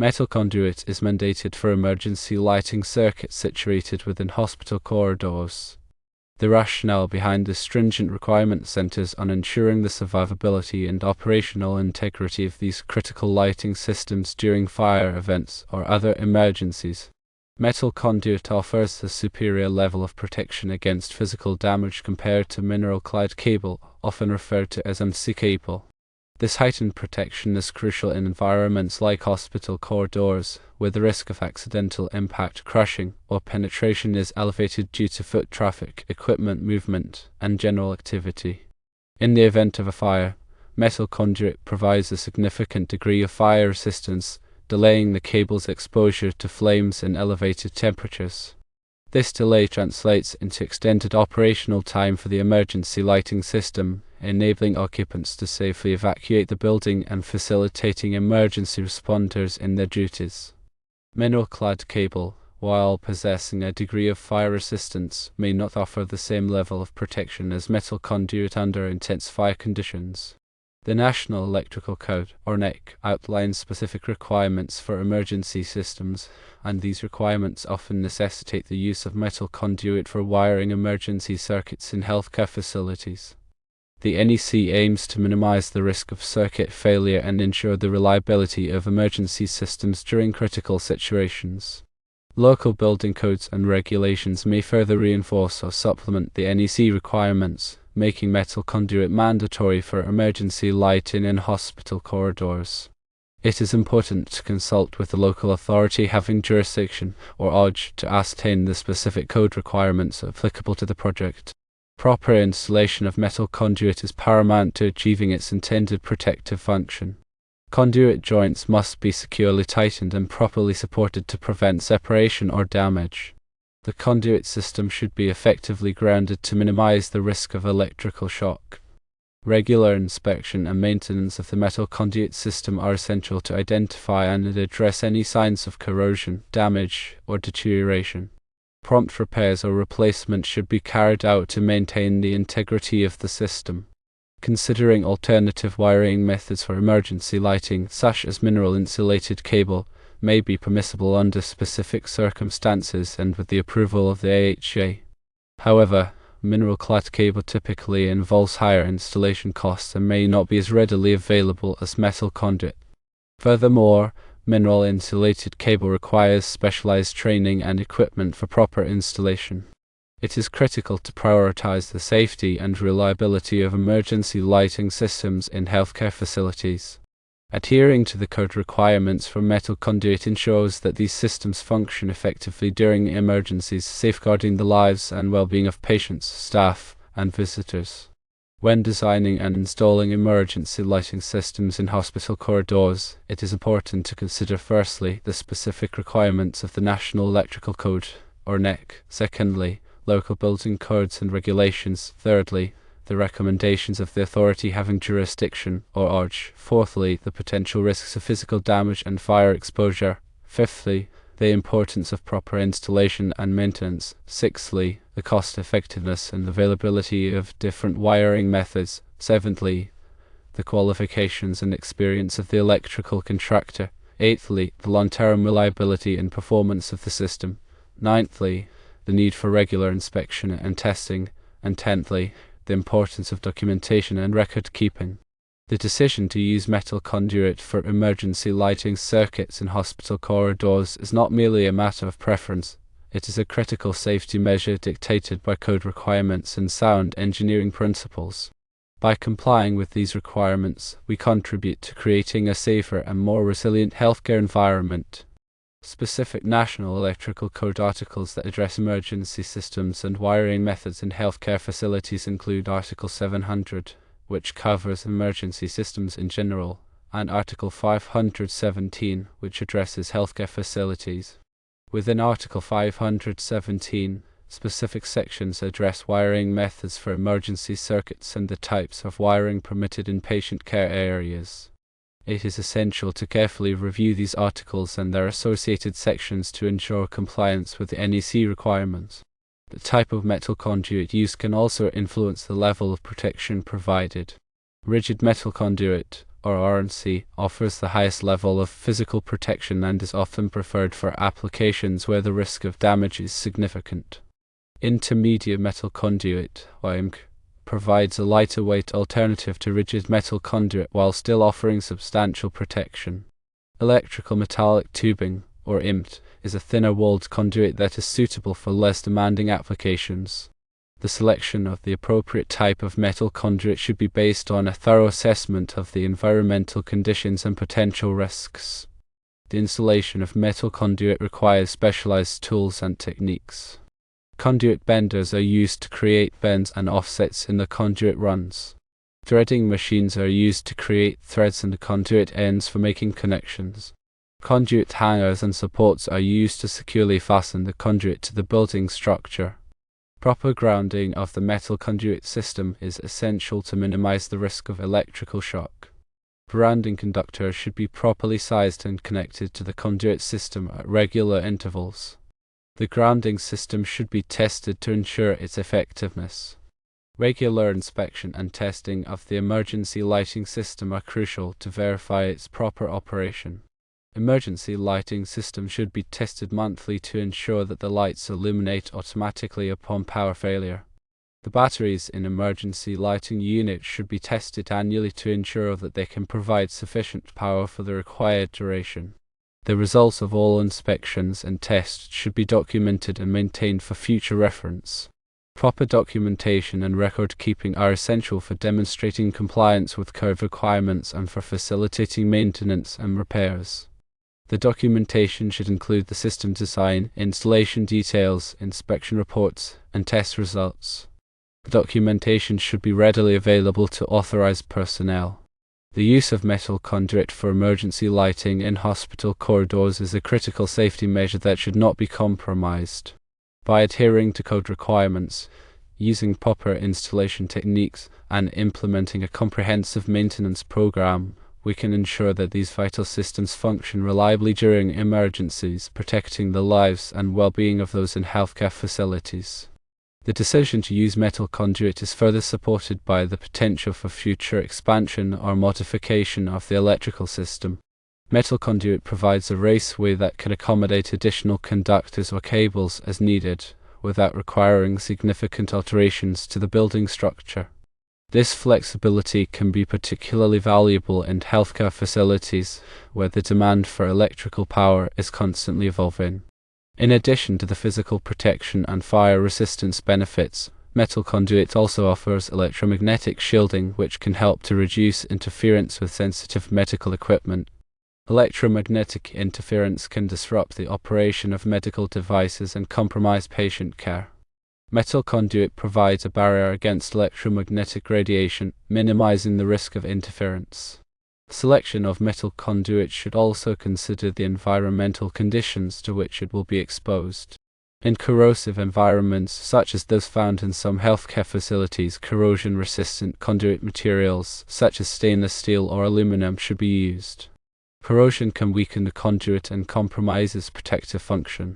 Metal conduit is mandated for emergency lighting circuits situated within hospital corridors. The rationale behind this stringent requirement centers on ensuring the survivability and operational integrity of these critical lighting systems during fire events or other emergencies. Metal conduit offers a superior level of protection against physical damage compared to mineral-clad cable, often referred to as MC cable. This heightened protection is crucial in environments like hospital corridors, where the risk of accidental impact, crushing, or penetration is elevated due to foot traffic, equipment movement, and general activity. In the event of a fire, metal conduit provides a significant degree of fire resistance, delaying the cable's exposure to flames and elevated temperatures. This delay translates into extended operational time for the emergency lighting system, enabling occupants to safely evacuate the building and facilitating emergency responders in their duties. Mineral-clad cable, while possessing a degree of fire resistance, may not offer the same level of protection as metal conduit under intense fire conditions. The National Electrical Code, or NEC, outlines specific requirements for emergency systems, and these requirements often necessitate the use of metal conduit for wiring emergency circuits in healthcare facilities. The NEC aims to minimize the risk of circuit failure and ensure the reliability of emergency systems during critical situations. Local building codes and regulations may further reinforce or supplement the NEC requirements, making metal conduit mandatory for emergency lighting in hospital corridors. It is important to consult with the local authority having jurisdiction, or OJ, to ascertain the specific code requirements applicable to the project. Proper installation of metal conduit is paramount to achieving its intended protective function. Conduit joints must be securely tightened and properly supported to prevent separation or damage. The conduit system should be effectively grounded to minimize the risk of electrical shock. Regular inspection and maintenance of the metal conduit system are essential to identify and address any signs of corrosion, damage, or deterioration. Prompt repairs or replacement should be carried out to maintain the integrity of the system. Considering alternative wiring methods for emergency lighting, such as mineral-insulated cable, may be permissible under specific circumstances and with the approval of the AHA. However, mineral-clad cable typically involves higher installation costs and may not be as readily available as metal conduit. Furthermore, mineral-insulated cable requires specialized training and equipment for proper installation. It is critical to prioritize the safety and reliability of emergency lighting systems in healthcare facilities. Adhering to the code requirements for metal conduit ensures that these systems function effectively during emergencies, safeguarding the lives and well-being of patients, staff, and visitors. When designing and installing emergency lighting systems in hospital corridors, it is important to consider firstly the specific requirements of the National Electrical Code, or NEC, secondly, local building codes and regulations, thirdly, the recommendations of the authority having jurisdiction, or OJ, fourthly, the potential risks of physical damage and fire exposure, fifthly, the importance of proper installation and maintenance, sixthly, the cost-effectiveness and availability of different wiring methods, seventhly, the qualifications and experience of the electrical contractor, eighthly, the long-term reliability and performance of the system, ninthly, the need for regular inspection and testing, and tenthly, the importance of documentation and record keeping. The decision to use metal conduit for emergency lighting circuits in hospital corridors is not merely a matter of preference. It is a critical safety measure dictated by code requirements and sound engineering principles. By complying with these requirements, we contribute to creating a safer and more resilient healthcare environment. Specific National Electrical Code articles that address emergency systems and wiring methods in healthcare facilities include Article 700, which covers emergency systems in general, and Article 517, which addresses healthcare facilities. Within Article 517, specific sections address wiring methods for emergency circuits and the types of wiring permitted in patient care areas. It is essential to carefully review these articles and their associated sections to ensure compliance with the NEC requirements. The type of metal conduit used can also influence the level of protection provided. Rigid metal conduit, or RNC, offers the highest level of physical protection and is often preferred for applications where the risk of damage is significant. Intermediate metal conduit, IMC, provides a lighter weight alternative to rigid metal conduit while still offering substantial protection. Electrical metallic tubing, or IMT, is a thinner-walled conduit that is suitable for less demanding applications. The selection of the appropriate type of metal conduit should be based on a thorough assessment of the environmental conditions and potential risks. The installation of metal conduit requires specialized tools and techniques. Conduit benders are used to create bends and offsets in the conduit runs. Threading machines are used to create threads in the conduit ends for making connections. Conduit hangers and supports are used to securely fasten the conduit to the building structure. Proper grounding of the metal conduit system is essential to minimize the risk of electrical shock. Grounding conductors should be properly sized and connected to the conduit system at regular intervals. The grounding system should be tested to ensure its effectiveness. Regular inspection and testing of the emergency lighting system are crucial to verify its proper operation. Emergency lighting system should be tested monthly to ensure that the lights illuminate automatically upon power failure. The batteries in emergency lighting units should be tested annually to ensure that they can provide sufficient power for the required duration. The results of all inspections and tests should be documented and maintained for future reference. Proper documentation and record keeping are essential for demonstrating compliance with code requirements and for facilitating maintenance and repairs. The documentation should include the system design, installation details, inspection reports, and test results. The documentation should be readily available to authorized personnel. The use of metal conduit for emergency lighting in hospital corridors is a critical safety measure that should not be compromised. By adhering to code requirements, using proper installation techniques, and implementing a comprehensive maintenance program, we can ensure that these vital systems function reliably during emergencies, protecting the lives and well-being of those in healthcare facilities. The decision to use metal conduit is further supported by the potential for future expansion or modification of the electrical system. Metal conduit provides a raceway that can accommodate additional conductors or cables as needed, without requiring significant alterations to the building structure. This flexibility can be particularly valuable in healthcare facilities, where the demand for electrical power is constantly evolving. In addition to the physical protection and fire resistance benefits, metal conduit also offers electromagnetic shielding, which can help to reduce interference with sensitive medical equipment. Electromagnetic interference can disrupt the operation of medical devices and compromise patient care. Metal conduit provides a barrier against electromagnetic radiation, minimizing the risk of interference. Selection of metal conduit should also consider the environmental conditions to which it will be exposed. In corrosive environments, such as those found in some healthcare facilities, corrosion-resistant conduit materials, such as stainless steel or aluminum, should be used. Corrosion can weaken the conduit and compromise its protective function.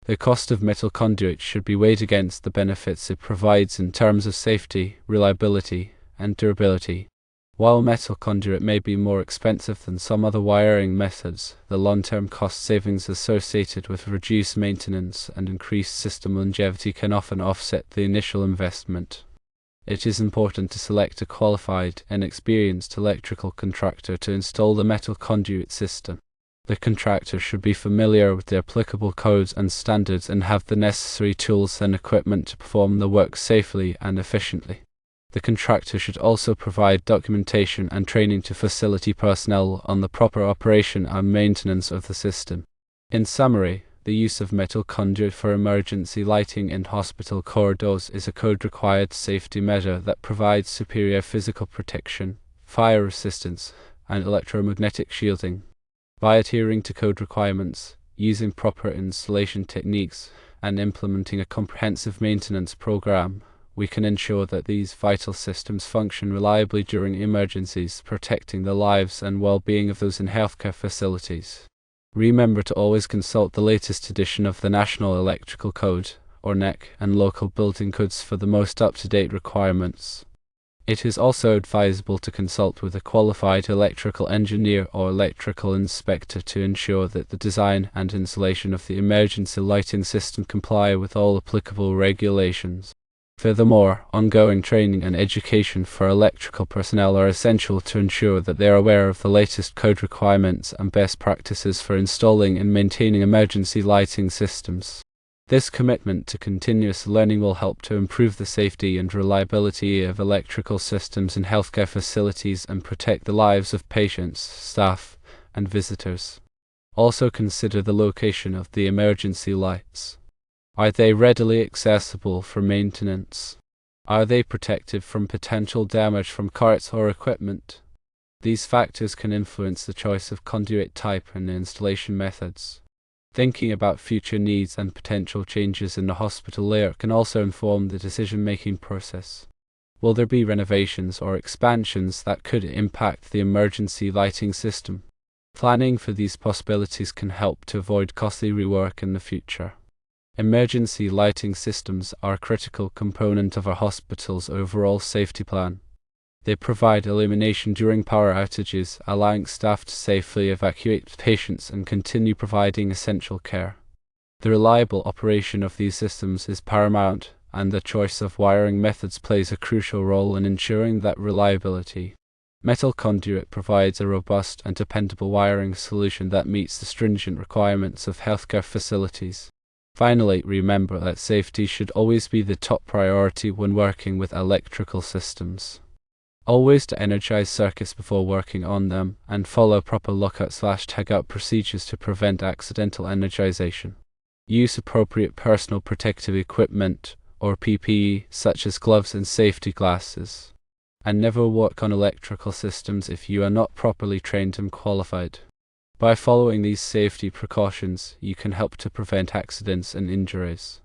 The cost of metal conduit should be weighed against the benefits it provides in terms of safety, reliability, and durability. While metal conduit may be more expensive than some other wiring methods, the long-term cost savings associated with reduced maintenance and increased system longevity can often offset the initial investment. It is important to select a qualified and experienced electrical contractor to install the metal conduit system. The contractor should be familiar with the applicable codes and standards and have the necessary tools and equipment to perform the work safely and efficiently. The contractor should also provide documentation and training to facility personnel on the proper operation and maintenance of the system. In summary, the use of metal conduit for emergency lighting in hospital corridors is a code-required safety measure that provides superior physical protection, fire resistance, and electromagnetic shielding. By adhering to code requirements, using proper installation techniques, and implementing a comprehensive maintenance program, we can ensure that these vital systems function reliably during emergencies, protecting the lives and well-being of those in healthcare facilities. Remember to always consult the latest edition of the National Electrical Code, or NEC, and local building codes for the most up-to-date requirements. It is also advisable to consult with a qualified electrical engineer or electrical inspector to ensure that the design and installation of the emergency lighting system comply with all applicable regulations. Furthermore, ongoing training and education for electrical personnel are essential to ensure that they are aware of the latest code requirements and best practices for installing and maintaining emergency lighting systems. This commitment to continuous learning will help to improve the safety and reliability of electrical systems in healthcare facilities and protect the lives of patients, staff, and visitors. Also consider the location of the emergency lights. Are they readily accessible for maintenance? Are they protected from potential damage from carts or equipment? These factors can influence the choice of conduit type and installation methods. Thinking about future needs and potential changes in the hospital layout can also inform the decision-making process. Will there be renovations or expansions that could impact the emergency lighting system? Planning for these possibilities can help to avoid costly rework in the future. Emergency lighting systems are a critical component of a hospital's overall safety plan. They provide illumination during power outages, allowing staff to safely evacuate patients and continue providing essential care. The reliable operation of these systems is paramount, and the choice of wiring methods plays a crucial role in ensuring that reliability. Metal conduit provides a robust and dependable wiring solution that meets the stringent requirements of healthcare facilities. Finally, remember that safety should always be the top priority when working with electrical systems. Always to energize circuits before working on them, and follow proper lockout/tagout procedures to prevent accidental energization. Use appropriate personal protective equipment, or PPE, such as gloves and safety glasses. And never work on electrical systems if you are not properly trained and qualified. By following these safety precautions, you can help to prevent accidents and injuries.